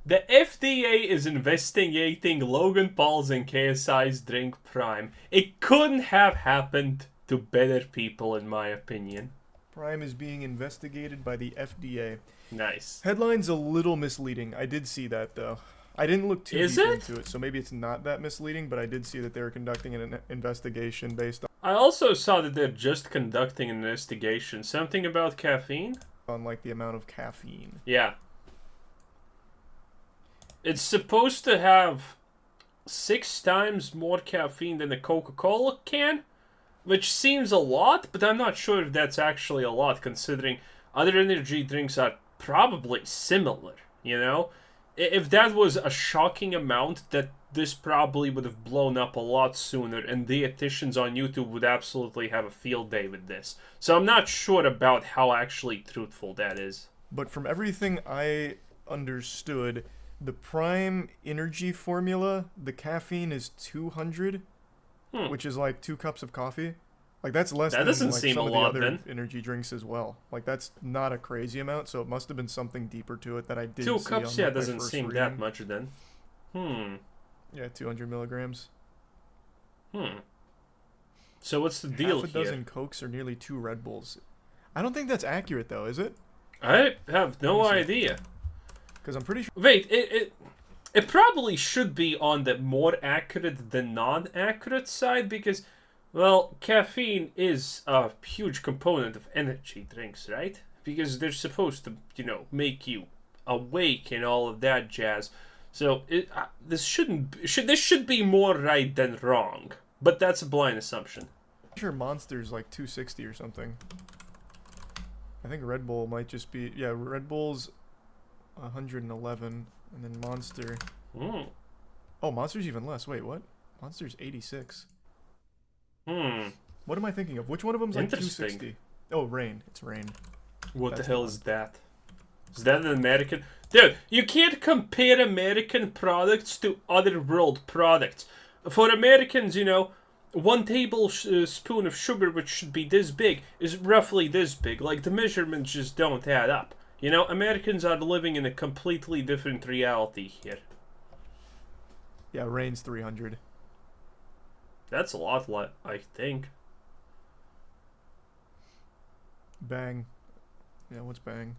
The FDA is investigating Logan Paul's and KSI's drink Prime. It couldn't have happened to better people, in my opinion. Prime is being investigated by the FDA. Nice. Headline's a little misleading. I did see that though. I didn't look too Is deep it? into it, so maybe it's not that misleading, but I did see that they were conducting an investigation based I also saw that they're just conducting an investigation. Something about caffeine? on like the amount of caffeine. Yeah. It's supposed to have 6 times more caffeine than a Coca-Cola can, which seems a lot, but I'm not sure if that's actually a lot, considering other energy drinks are probably similar, you know? If that was a shocking amount, that this probably would have blown up a lot sooner, and dietitians on YouTube would absolutely have a field day with this. So I'm not sure about how actually truthful that is. But from everything I understood, the Prime energy formula, the caffeine is 200, which is like 2 cups of coffee. Like that's less That than doesn't like seem some a of the lot, other then. energy drinks as well. Like that's not a crazy amount, so it must have been something deeper to it that I didn't 2 see cups, on yeah, like, my doesn't first seem reading. that much then. Yeah, 200 milligrams. So what's the deal Half a here? dozen Cokes or nearly 2 Red Bulls. I don't think that's accurate though, is it? I have no Let me see. idea. Because I'm pretty sure. Wait, it probably should be on the more accurate than non-accurate side because, well, caffeine is a huge component of energy drinks, right? Because they're supposed to, make you awake and all of that jazz. So this should be more right than wrong. But that's a blind assumption. I'm sure Monster's like 260 or something. I think Red Bull might just be. Yeah, Red Bull's 111, and then Monster. Oh, Monster's even less. Wait, what? Monster's 86. What am I thinking of? Which one of them's like Interesting. 260? Oh, Rain. It's Rain. What That's the hell the is that? Is that an American? Dude, you can't compare American products to other world products. For Americans, 1 tablespoon of sugar, which should be this big, is roughly this big. Like, the measurements just don't add up. Americans are living in a completely different reality here. Yeah, Rain's 300. That's a lot, I think. Bang. Yeah, what's Bang?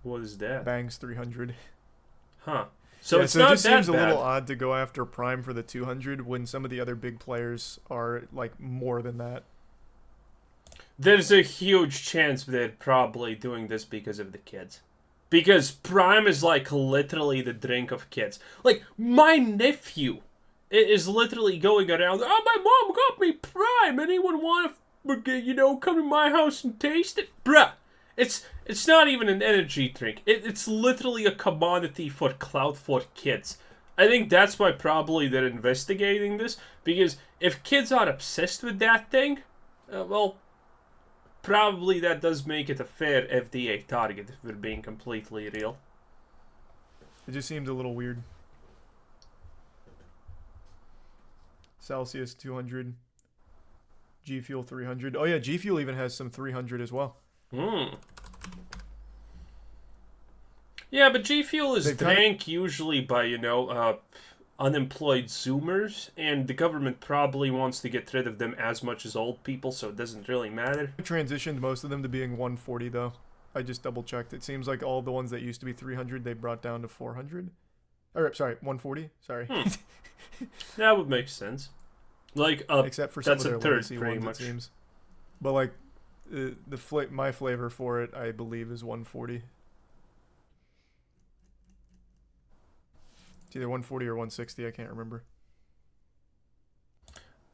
What is that? Bang's 300. Huh. So yeah, it's so not it just that seems a bad. little odd to go after Prime for the 200 when some of the other big players are like more than that. There's a huge chance they're probably doing this because of the kids. Because Prime is like literally the drink of kids. Like, my nephew is literally going around, oh, my mom got me Prime. Anyone want to, come to my house and taste it? Bruh, it's not even an energy drink. It's literally a commodity for clout for kids. I think that's why probably they're investigating this. Because if kids are obsessed with that thing, well, probably that does make it a fair FDA target if we're being completely real. It just seemed a little weird. Celsius 200. G Fuel 300. Oh yeah, G Fuel even has some 300 as well. Yeah, but G Fuel is They've kinda- drank usually by, unemployed Zoomers, and the government probably wants to get rid of them as much as old people, so it doesn't really matter. Transitioned most of them to being 140 though. I just double checked. It seems like all the ones that used to be 300 they brought down to 400. Or sorry, 140. Sorry. That would make sense. Like, Except for some of that's a their third, legacy pretty ones, much. it seems. But like, my flavor for it, I believe, is 140. It's either 140 or 160. I can't remember.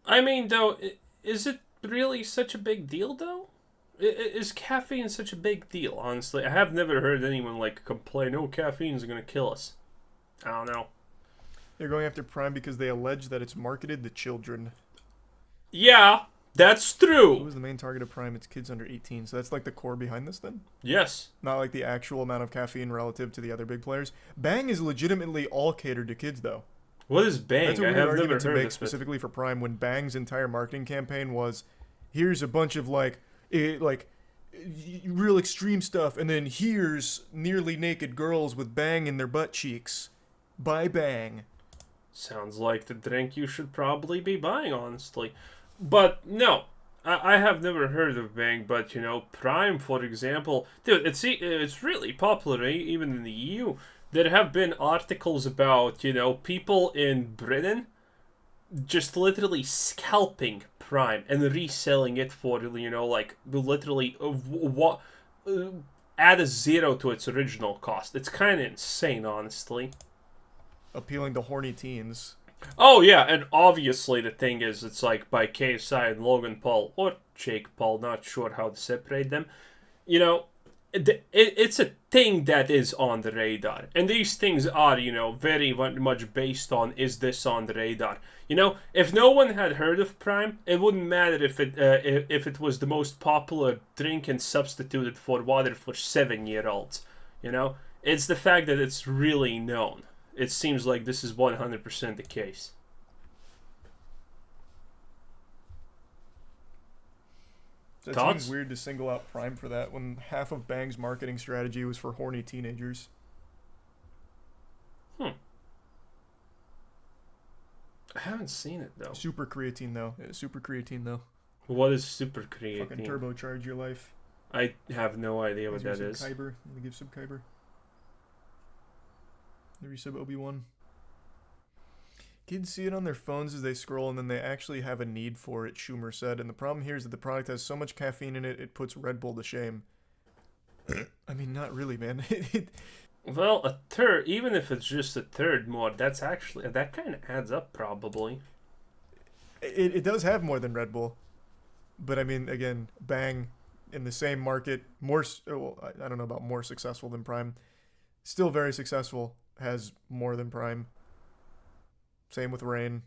I mean, though, is it really such a big deal, though? Is caffeine such a big deal, honestly? I have never heard anyone, complain, oh, caffeine's gonna kill us. I don't know. They're going after Prime because they allege that it's marketed to children. Yeah, that's Who true. is the main target of Prime? It's kids under 18. So that's like the core behind this then? Yes. Not like the actual amount of caffeine relative to the other big players. Bang is legitimately all catered to kids though. What is Bang? That's a I weird have never argument to heard make of it. specifically for Prime when Bang's entire marketing campaign was, here's a bunch of real extreme stuff, and then here's nearly naked girls with bang in their butt cheeks. Buy bang. Sounds like the drink you should probably be buying, honestly. But no, I have never heard of Bang, but Prime, for example, dude, it's really popular, even in the EU. There have been articles about, people in Britain just literally scalping Prime and reselling it for, like, literally, what, add a zero to its original cost. It's kind of insane, honestly. Appealing to horny teens. Oh yeah, and obviously the thing is, it's like by KSI and Logan Paul or Jake Paul, not sure how to separate them. It's a thing that is on the radar, and these things are, very much based on, is this on the radar? If no one had heard of Prime, it wouldn't matter if it was the most popular drink and substituted for water for 7-year-olds. It's the fact that it's really known. It seems like this is 100% the case. It seems weird to single out Prime for that when half of Bang's marketing strategy was for horny teenagers. I haven't seen it, though. Super creatine, though. What is super creatine? Fucking turbocharge your life. I have no idea what that is. Kyber. Let me give some Kyber. The resub Obi-Wan. Kids see it on their phones as they scroll, and then they actually have a need for it, Schumer said. And the problem here is that the product has so much caffeine in it, it puts Red Bull to shame. I mean, not really, man. Well, a third, even if it's just a third more, that kind of adds up, probably. It does have more than Red Bull. But, I mean, again, Bang, in the same market, I don't know about more successful than Prime. Still very successful, has more than Prime. Same with Reign.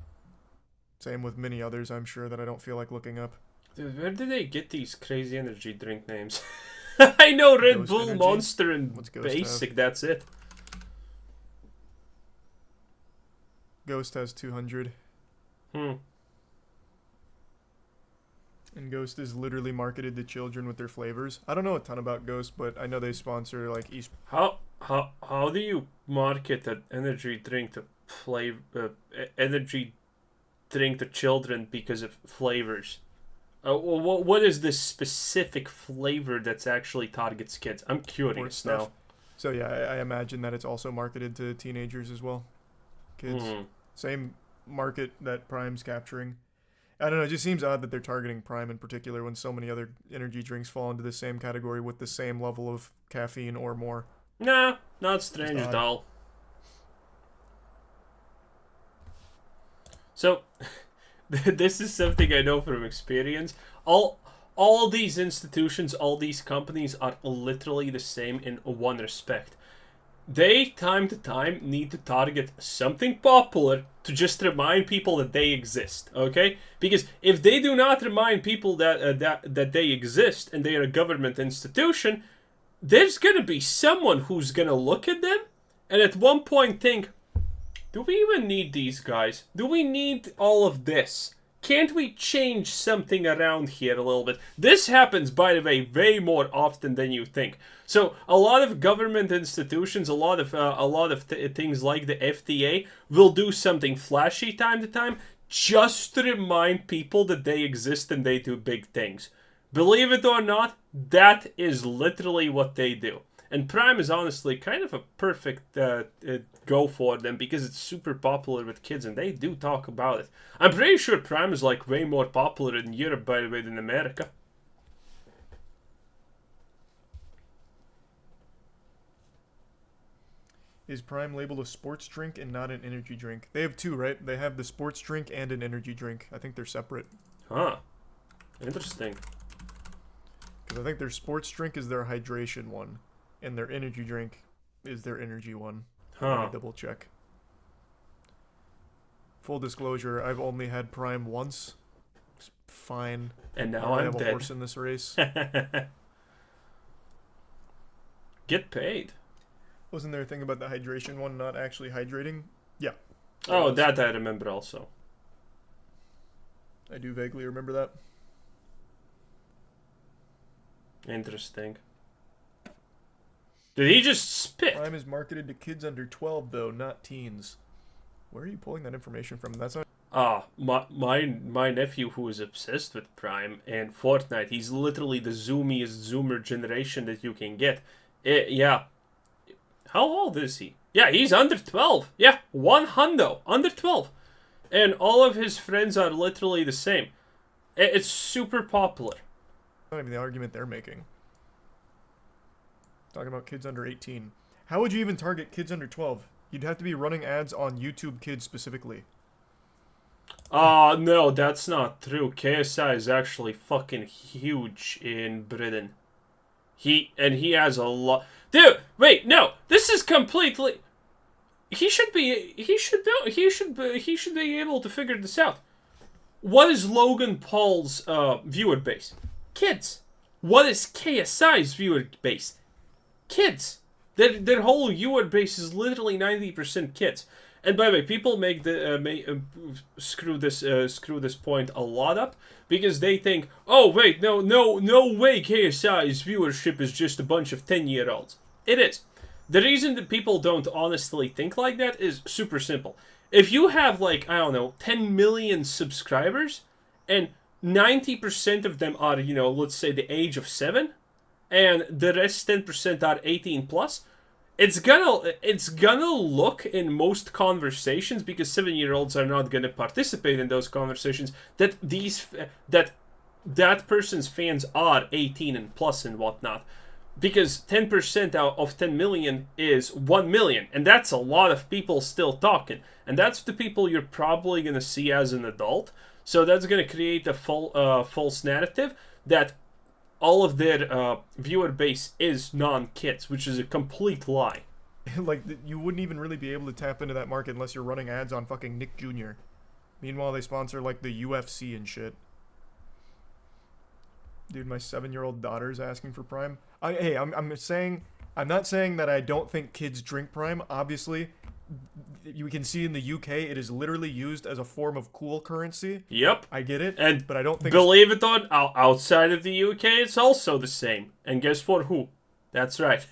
Same with many others, I'm sure, that I don't feel like looking up. Dude, where did they get these crazy energy drink names? I know Red Ghost Bull, Energy? Monster, and What's Ghost Basic, have? that's it. Ghost has 200. Hmm. And Ghost is literally marketed to children with their flavors. I don't know a ton about Ghost, but I know they sponsor, like, How do you market an energy drink to children because of flavors? What is this specific flavor that's actually targets kids? I'm curious now. So yeah, I imagine that it's also marketed to teenagers as well. Kids. Same market that Prime's capturing. I don't know, it just seems odd that they're targeting Prime in particular when so many other energy drinks fall into the same category with the same level of caffeine or more. Nah, not strange at all. So, this is something I know from experience. All these institutions, all these companies are literally the same in one respect. They, time to time, need to target something popular to just remind people that they exist, okay? Because if they do not remind people that they exist and they are a government institution, there's going to be someone who's going to look at them and at one point think, do we even need these guys? Do we need all of this? Can't we change something around here a little bit? This happens, by the way, way more often than you think. So a lot of government institutions, a lot of things like the FDA will do something flashy time to time just to remind people that they exist and they do big things. Believe it or not, that is literally what they do. And Prime is honestly kind of a perfect go for them because it's super popular with kids and they do talk about it. I'm pretty sure Prime is like way more popular in Europe, by the way, than America. Is Prime labeled a sports drink and not an energy drink? They have two, right? They have the sports drink and an energy drink. I think they're separate. Huh. Interesting. Because I think their sports drink is their hydration one. And their energy drink is their energy one. Let me double check. Full disclosure, I've only had Prime once. It's fine. And now I'm have dead. A horse in this race. Get paid. Wasn't there a thing about the hydration one not actually hydrating? Yeah. Oh, that I remember also. I do vaguely remember that. Interesting. Did he just spit? Prime is marketed to kids under 12, though, not teens. Where are you pulling that information from? That's not... My nephew who is obsessed with Prime and Fortnite, he's literally the zoomiest zoomer generation that you can get. Yeah. How old is he? Yeah, he's under 12. Yeah, one hundo. Under 12. And all of his friends are literally the same. It's super popular. Not even the argument they're making. Talking about kids under 18. How would you even target kids under 12? You'd have to be running ads on YouTube Kids specifically. No, that's not true. KSI is actually fucking huge in Britain. He has a lot. Dude, wait, no. This is completely. He should be able to figure this out. What is Logan Paul's viewer base? Kids. What is KSI's viewer base? Kids. Their whole viewer base is literally 90% kids. And by the way, people make the screw this point a lot up because they think, oh wait, no way KSI's viewership is just a bunch of 10-year-olds. It is. The reason that people don't honestly think like that is super simple. If you have like, I don't know, 10 million subscribers and 90% of them are, you know, let's say the age of 7 and the rest 10% are 18 plus, it's gonna look in most conversations, because 7-year-olds are not gonna participate in those conversations, that that person's fans are 18 and plus and whatnot. Because 10% out of 10 million is 1 million, and that's a lot of people still talking. And that's the people you're probably going to see as an adult. So that's going to create a false narrative that all of their viewer base is non-kids, which is a complete lie. Like, you wouldn't even really be able to tap into that market unless you're running ads on fucking Nick Jr. Meanwhile, they sponsor, like, the UFC and shit. Dude, my 7-year-old daughter's asking for Prime. I'm not saying that I don't think kids drink Prime. Obviously, you can see in the UK it is literally used as a form of cool currency. Yep. I get it. And but I don't think believe it or not, outside of the UK it's also the same. And guess what? Who? That's right.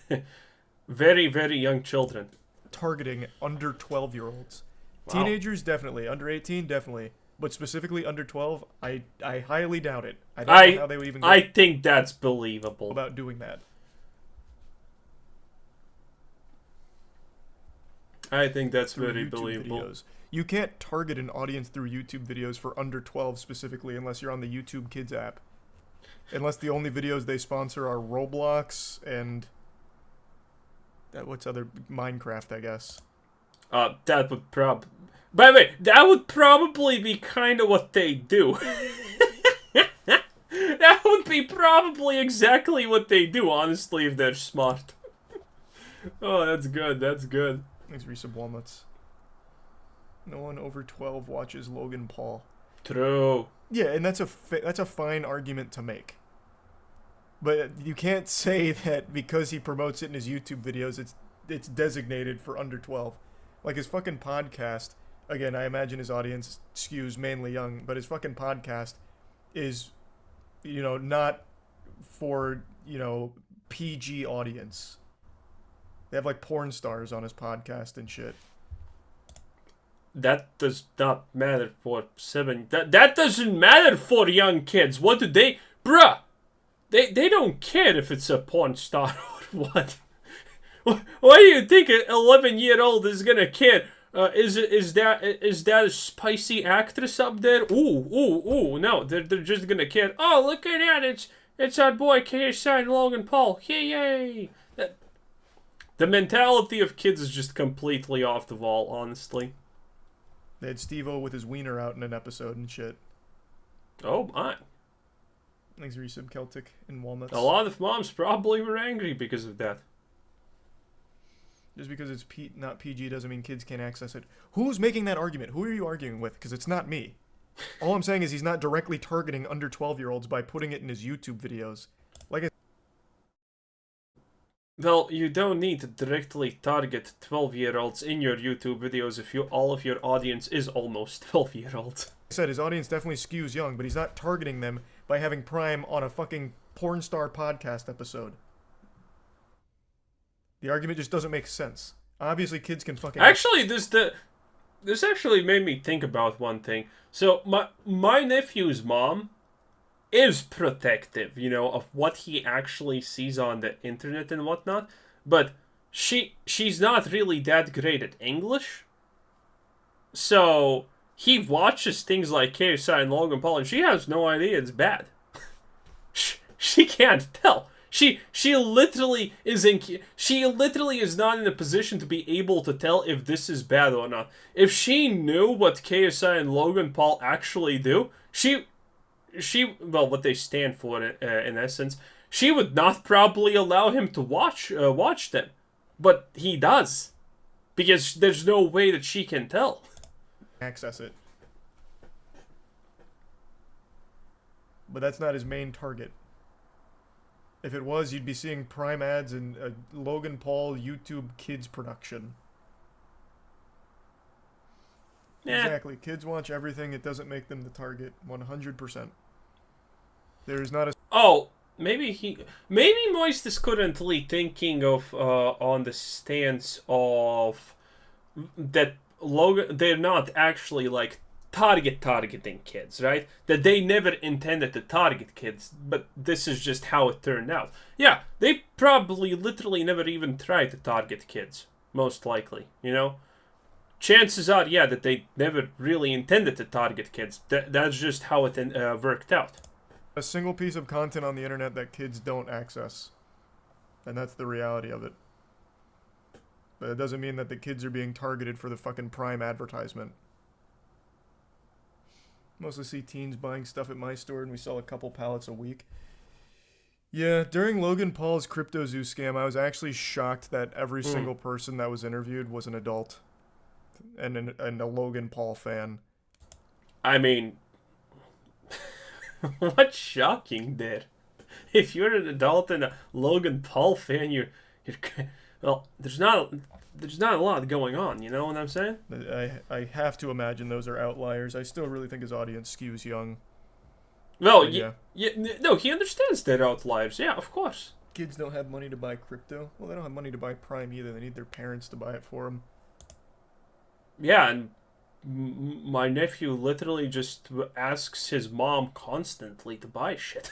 Very, very young children. Targeting under 12-year-olds. Wow. Teenagers, definitely. Under 18, definitely. But specifically under 12, I highly doubt it. I don't know how they would even go I think that's believable. about doing that. I think that's Through very YouTube believable. videos. You can't target an audience through YouTube videos for under 12 specifically unless you're on the YouTube Kids app. Unless the only videos they sponsor are Roblox and... what's other... Minecraft, I guess. That would By the way, that would probably be kind of what they do. That would be probably exactly what they do, honestly, if they're smart. Oh, that's good, that's good. Thanks for some walnuts. No one over 12 watches Logan Paul. True. Yeah, and that's a fine argument to make. But you can't say that because he promotes it in his YouTube videos, it's designated for under 12. Like his fucking podcast... Again, I imagine his audience skews mainly young, but his fucking podcast is, you know, not for, you know, PG audience. They have, like, porn stars on his podcast and shit. That does not matter for 7... That doesn't matter for young kids. What do they... Bruh! They don't care if it's a porn star or what. Why do you think an 11-year-old is gonna care? Is that a spicy actress up there? Ooh, no, they're just gonna care. Oh, look at that, it's our boy KSI and Logan Paul. Yay! The mentality of kids is just completely off the wall, honestly. They had Steve-O with his wiener out in an episode and shit. Oh my. Thanks for resub Celtic and walnuts. A lot of moms probably were angry because of that. Just because it's not PG doesn't mean kids can't access it. Who's making that argument? Who are you arguing with? Because it's not me. All I'm saying is he's not directly targeting under 12-year-olds by putting it in his YouTube videos. Well, you don't need to directly target 12-year-olds in your YouTube videos if all of your audience is almost 12-year-olds. I said his audience definitely skews young, but he's not targeting them by having Prime on a fucking porn star podcast episode. The argument just doesn't make sense. Obviously, kids can fucking... Actually, this actually made me think about one thing. So, my nephew's mom is protective, you know, of what he actually sees on the internet and whatnot, but she's not really that great at English. So, he watches things like KSI and Logan Paul, and she has no idea it's bad. She can't tell. She literally is not in a position to be able to tell if this is bad or not. If she knew what KSI and Logan Paul actually do, well, what they stand for in essence, she would not probably allow him to watch them, but he does, because there's no way that she can tell. Access it. But that's not his main target. If it was, you'd be seeing Prime ads in a Logan Paul YouTube Kids production. Yeah. Exactly. Kids watch everything. It doesn't make them the target. 100%. There's not a... Oh, maybe Moist is currently thinking of on the stance of that Logan, they're not actually like targeting kids, right? That they never intended to target kids, but this is just how it turned out. Yeah, they probably literally never even tried to target kids, most likely, you know? Chances are, yeah, that they never really intended to target kids. That's just how it worked out. A single piece of content on the internet that kids don't access. And that's the reality of it. But it doesn't mean that the kids are being targeted for the fucking Prime advertisement. Mostly see teens buying stuff at my store, and we sell a couple pallets a week. Yeah, during Logan Paul's CryptoZoo scam, I was actually shocked that every single person that was interviewed was an adult. And a Logan Paul fan. I mean... what's shocking there? If you're an adult and a Logan Paul fan, you're well, there's not a lot going on, you know what I'm saying? I have to imagine those are outliers. I still really think his audience skews young. Well, no, he understands they're outliers. Yeah, of course. Kids don't have money to buy crypto. Well, they don't have money to buy Prime either. They need their parents to buy it for them. Yeah, and my nephew literally just asks his mom constantly to buy shit.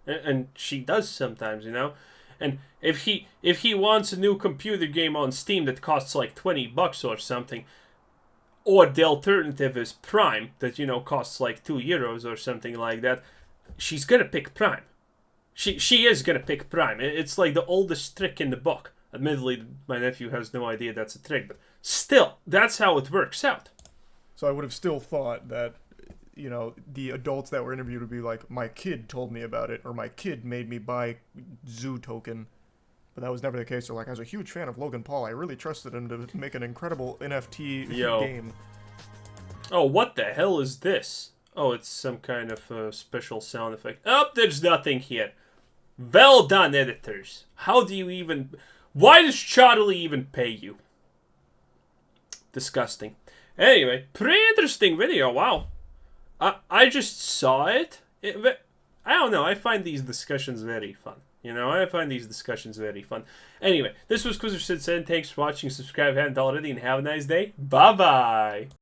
And she does sometimes, you know? And if he wants a new computer game on Steam that costs like $20 or something, or the alternative is Prime that, you know, costs like €2 or something like that, she's gonna pick Prime. She is gonna pick Prime. It's like the oldest trick in the book. Admittedly, my nephew has no idea that's a trick, but still, that's how it works out. So I would have still thought that, you know, the adults that were interviewed would be like, my kid told me about it, or my kid made me buy Zoo Token. But that was never the case. So, like, I was a huge fan of Logan Paul. I really trusted him to make an incredible NFT game. Oh, what the hell is this? Oh, it's some kind of special sound effect. Oh, there's nothing here. Well done, editors. How do you even... Why does Charlie even pay you? Disgusting. Anyway, pretty interesting video. Wow. I just saw it. I don't know. I find these discussions very fun. You know, I find these discussions very fun. Anyway, this was Quizzer Sid saying thanks for watching. Subscribe if you haven't already, and have a nice day. Bye-bye.